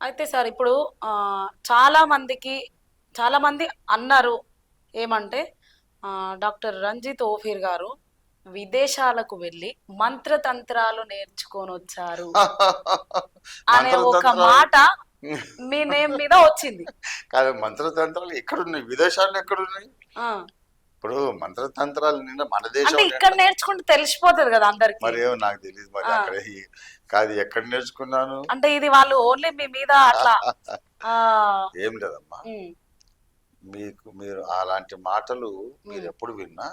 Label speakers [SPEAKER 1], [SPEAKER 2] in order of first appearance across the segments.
[SPEAKER 1] అయితే సార్ ఇప్పుడు చాలా మంది అన్నారు ఏమంటే డాక్టర్ రంజిత్ ఓఫీర్ గారు విదేశాలకు వెళ్ళి మంత్రతంత్రాలు నేర్చుకొని వచ్చారు అనే ఒక
[SPEAKER 2] మంత్రతంత్రాలు
[SPEAKER 1] మాట మీ నేమ్ మీద వచ్చింది.
[SPEAKER 2] కాదు. మంత్రతంత్రాలు ఎక్కడున్నాయి? విదేశాల్లో ఎక్కడున్నాయి?
[SPEAKER 1] ఆ
[SPEAKER 2] ఇప్పుడు మంత్రతంత్రాలు నిన్న మన
[SPEAKER 1] అంటే
[SPEAKER 2] దేశం
[SPEAKER 1] ఇక్కడ నేర్చుకుంటే తెలిసిపోతుంది కదా అందరికి.
[SPEAKER 2] మరి ఏమో నాకు తెలియదు. మరి అక్కడ కాదు ఎక్కడ నేర్చుకున్నాను
[SPEAKER 1] అంటే ఇది వాళ్ళు ఓన్లీ మీ మీద అట్లా
[SPEAKER 2] ఏం లేదమ్మా. మీరు అలాంటి మాటలు మీరు ఎప్పుడు విన్నా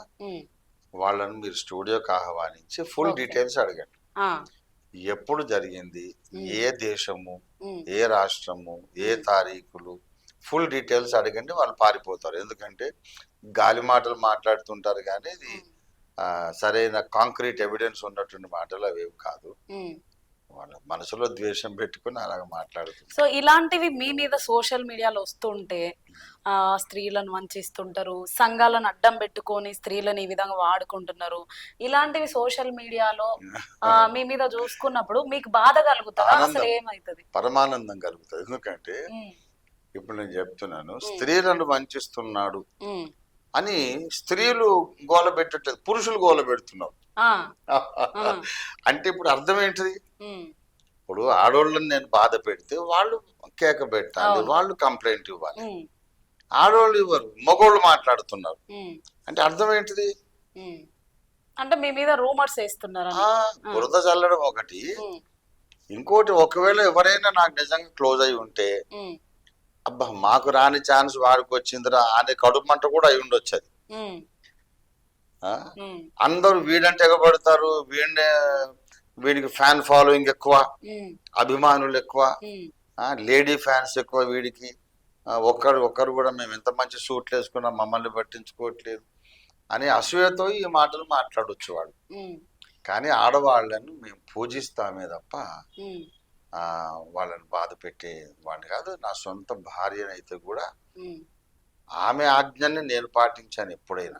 [SPEAKER 2] వాళ్ళని మీరు స్టూడియోకి ఆహ్వానించి ఫుల్ డీటెయిల్స్ అడగండి. ఎప్పుడు జరిగింది, ఏ దేశము, ఏ రాష్ట్రము, ఏ తారీఖులు, ఫుల్ డీటెయిల్స్ అడగండి. వాళ్ళు పారిపోతారు. ఎందుకంటే గాలి మాటలు మాట్లాడుతుంటారు కానీ ఇది సరైన కాంక్రీట్ ఎవిడెన్స్ ఉన్నటువంటి మాటలు అవేవి కాదు. వాళ్ళ మనసులో ద్వేషం పెట్టుకుని అలాగ మాట్లాడుతుంది.
[SPEAKER 1] సో ఇలాంటివి మీ మీద సోషల్ మీడియాలో వస్తుంటే స్త్రీలను వంచిస్తుంటారు, సంఘాలను అడ్డం పెట్టుకొని స్త్రీలను ఈ విధంగా వాడుకుంటున్నారు. ఇలాంటివి సోషల్ మీడియాలో మీ మీద చూసుకున్నప్పుడు మీకు బాధ కలుగుతుందా? అసలు ఏమైతుంది?
[SPEAKER 2] పరమానందం కలుగుతుంది. ఎందుకంటే ఇప్పుడు నేను చెప్తున్నాను, స్త్రీలను వంచిస్తున్నాడు అని స్త్రీలు గోల పెట్టట్లేదు, పురుషులు గోల పెడుతున్నారు. అంటే ఇప్పుడు అర్థం ఏంటిది? ఇప్పుడు ఆడోళ్ళని నేను బాధ పెడితే వాళ్ళు కేక పెట్టాలి, వాళ్ళు కంప్లైంట్ ఇవ్వాలి. ఆడోళ్ళు ఇవ్వరు, మగోళ్ళు మాట్లాడుతున్నారు. అంటే అర్థం ఏంటిది?
[SPEAKER 1] అంటే మీ మీద రూమర్స్ వేస్తున్నారు.
[SPEAKER 2] బురద చల్లడం ఒకటి, ఇంకోటి ఒకవేళ ఎవరైనా నాకు నిజంగా క్లోజ్ అయి ఉంటే అబ్బా మాకు రాని ఛాన్స్ వాడికి వచ్చిందిరా అనే కడుపు మంట కూడా అయి ఉండొచ్చు. అది అందరూ వీడంటే ఎగబడతారు, వీడికి ఫ్యాన్ ఫాలోయింగ్ ఎక్కువ, అభిమానులు ఎక్కువ, లేడీ ఫ్యాన్స్ ఎక్కువ వీడికి. ఒక్కరు కూడా మేము ఎంత మంచి సూట్లు వేసుకున్నా మమ్మల్ని పట్టించుకోవట్లేదు అని అసూయతో ఈ మాటలు మాట్లాడొచ్చు వాడు. కానీ ఆడవాళ్ళను మేము పూజిస్తామే తప్ప వాళ్ళని బాధ పెట్టే వాడిని కాదు. నా సొంత భార్యనైతే కూడా ఆమె ఆజ్ఞని నేను పాటించాను ఎప్పుడైనా.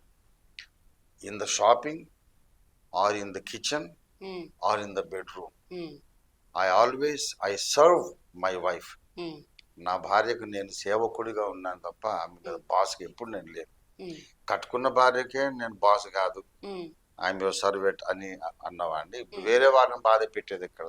[SPEAKER 2] In the shopping or in the kitchen or in the bedroom, I serve my wife. నా భార్యకు నేను సేవకుడిగా ఉన్నాను తప్ప ఆమె మీద బాస్కి ఎప్పుడు నేను లేను. కట్టుకున్న భార్యకే నేను బాస్ కాదు, ఐఎమ్ యువర్ సర్వెంట్ అని అన్నవాడిని. వేరే వారిని బాధ పెట్టేది ఎక్కడ?